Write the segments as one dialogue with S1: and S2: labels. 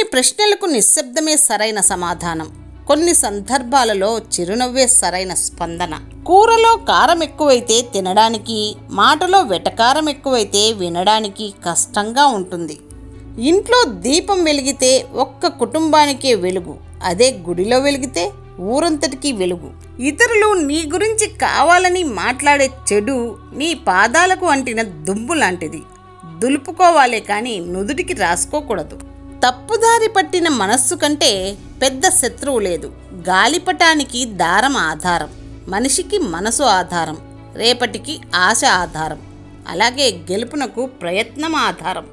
S1: కొన్ని ప్రశ్నలకు నిశ్శబ్దమే సరైన సమాధానం, కొన్ని సందర్భాలలో చిరునవ్వే సరైన స్పందన. కూరలో కారం ఎక్కువైతే తినడానికి, మాటలో వెటకారం ఎక్కువైతే వినడానికి కష్టంగా ఉంటుంది. ఇంట్లో దీపం వెలిగితే ఒక్క కుటుంబానికే వెలుగు, అదే గుడిలో వెలిగితే ఊరంతటికీ వెలుగు. ఇతరులు నీ గురించి కావాలని మాట్లాడే చెడు నీ పాదాలకు అంటిన దుమ్ము లాంటిది. దులుపుకోవాలే కానీ నుదుటికి రాసుకోకూడదు. తప్పుదారి పట్టిన మనస్సు కంటే పెద్ద శత్రువు లేదు. గాలిపటానికి దారం ఆధారం, మనిషికి మనసు ఆధారం, రేపటికి ఆశ ఆధారం, అలాగే గెలుపునకు ప్రయత్నం ఆధారం.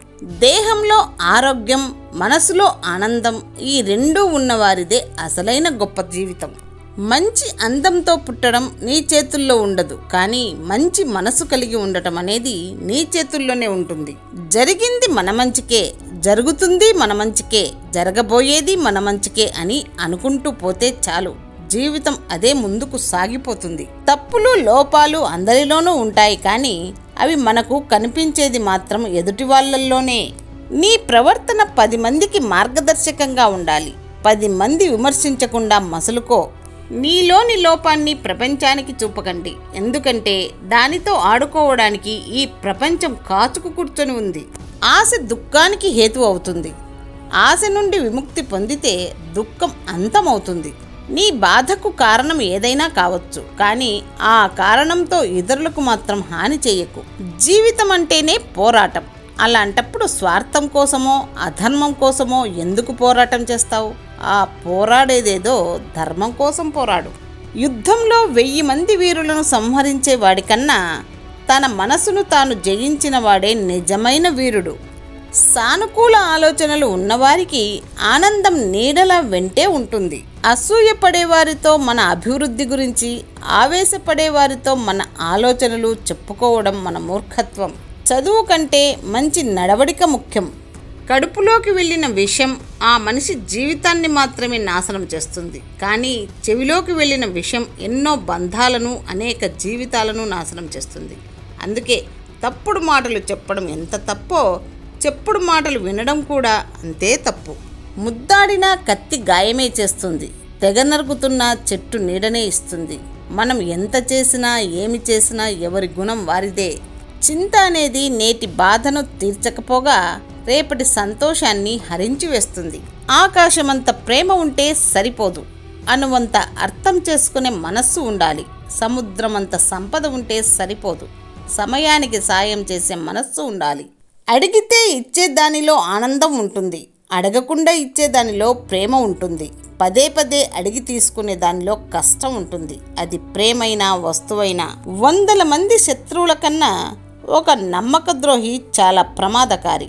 S1: దేహంలో ఆరోగ్యం, మనసులో ఆనందం, ఈ రెండూ ఉన్నవారిదే అసలైన గొప్ప జీవితం. మంచి అందంతో పుట్టడం నీ చేతుల్లో ఉండదు, కానీ మంచి మనసు కలిగి ఉండటం అనేది నీ చేతుల్లోనే ఉంటుంది. జరిగింది మన మంచికే, జరుగుతుంది మన మంచికే, జరగబోయేది మన మంచికే అని అనుకుంటూ పోతే చాలు, జీవితం అదే ముందుకు సాగిపోతుంది. తప్పులు లోపాలు అందరిలోనూ ఉంటాయి, కానీ అవి మనకు కనిపించేది మాత్రం ఎదుటి వాళ్ళల్లోనే. నీ ప్రవర్తన 10 మందికి మార్గదర్శకంగా ఉండాలి. 10 మంది విమర్శించకుండా మసులుకో. నీలోని లోపాన్ని ప్రపంచానికి చూపకండి, ఎందుకంటే దానితో ఆడుకోవడానికి ఈ ప్రపంచం కాచుకు కూర్చొని ఉంది. ఆశ దుఃఖానికి హేతు అవుతుంది. ఆశ నుండి విముక్తి పొందితే దుఃఖం అంతమవుతుంది. నీ బాధకు కారణం ఏదైనా కావచ్చు, కానీ ఆ కారణంతో ఇతరులకు మాత్రం హాని చేయకు. జీవితం అంటేనే పోరాటం. అలాంటప్పుడు స్వార్థం కోసమో అధర్మం కోసమో ఎందుకు పోరాటం చేస్తావు? ఆ పోరాడేదేదో ధర్మం కోసం పోరాడు. యుద్ధంలో 1000 మంది వీరులను సంహరించే వాడికన్నా తన మనసును తాను జయించిన వాడే నిజమైన వీరుడు. సానుకూల ఆలోచనలు ఉన్నవారికి ఆనందం నీడలా వెంటే ఉంటుంది. అసూయపడేవారితో మన అభివృద్ధి గురించి, ఆవేశపడేవారితో మన ఆలోచనలు చెప్పుకోవడం మన మూర్ఖత్వం. చదువు కంటే మంచి నడవడిక ముఖ్యం. కడుపులోకి వెళ్ళిన విషం ఆ మనిషి జీవితాన్ని మాత్రమే నాశనం చేస్తుంది, కానీ చెవిలోకి వెళ్ళిన విషం ఎన్నో బంధాలను, అనేక జీవితాలను నాశనం చేస్తుంది. అందుకే తప్పుడు మాటలు చెప్పడం ఎంత తప్పో, చెప్పుడు మాటలు వినడం కూడా అంతే తప్పు. ముద్దాడిన కత్తి గాయమే చేస్తుంది, తెగ నరుగుతున్న చెట్టు నీడనే ఇస్తుంది. మనం ఎంత చేసినా ఏమి చేసినా ఎవరి గుణం వారిదే. చింత అనేది నేటి బాధను తీర్చకపోగా రేపటి సంతోషాన్ని హరించి వేస్తుంది. ఆకాశమంత ప్రేమ ఉంటే సరిపోదు, అనువంత అర్థం చేసుకునే మనస్సు ఉండాలి. సముద్రమంత సంపద ఉంటే సరిపోదు, సమయానికి సాయం చేసే మనస్సు ఉండాలి. అడిగితే ఇచ్చే దానిలో ఆనందం ఉంటుంది, అడగకుండా ఇచ్చే దానిలో ప్రేమ ఉంటుంది. పదే పదే అడిగి తీసుకునే దానిలో కష్టం ఉంటుంది. అది ప్రేమైనా వస్తువైనా. 100 మంది శత్రువుల కన్నా ఒక నమ్మక ద్రోహి చాలా ప్రమాదకారి.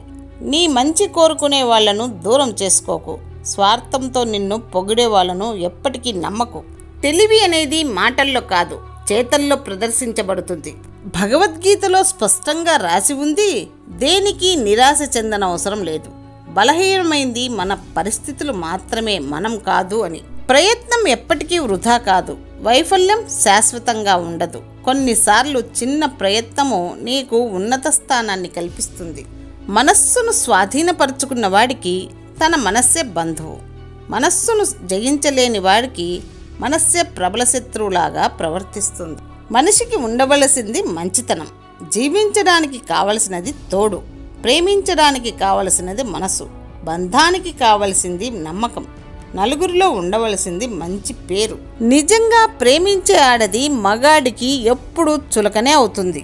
S1: నీ మంచి కోరుకునే వాళ్లను దూరం చేసుకోకు. స్వార్థంతో నిన్ను పొగిడే వాళ్ళను ఎప్పటికీ నమ్మకు. తెలివి అనేది మాటల్లో కాదు, చేతల్లో ప్రదర్శించబడుతుంది. భగవద్గీతలో స్పష్టంగా రాసి ఉంది, దేనికి నిరాశ చెందనవసరం లేదు. బలహీనమైంది మన పరిస్థితులు మాత్రమే, మనం కాదు అని. ప్రయత్నం ఎప్పటికీ వృధా కాదు, వైఫల్యం శాశ్వతంగా ఉండదు. కొన్నిసార్లు చిన్న ప్రయత్నము నీకు ఉన్నత స్థానాన్ని కల్పిస్తుంది. మనస్సును స్వాధీనపరుచుకున్న వాడికి తన మనస్సే బంధువు. మనస్సును జయించలేని వాడికి మనస్సే ప్రబల శత్రువులాగా ప్రవర్తిస్తుంది. మనిషికి ఉండవలసింది మంచితనం, జీవించడానికి కావలసినది తోడు, ప్రేమించడానికి కావలసినది మనసు, బంధానికి కావలసింది నమ్మకం, నలుగురిలో ఉండవలసింది మంచి పేరు. నిజంగా ప్రేమించే ఆడది మగాడికి ఎప్పుడూ చులకనే అవుతుంది.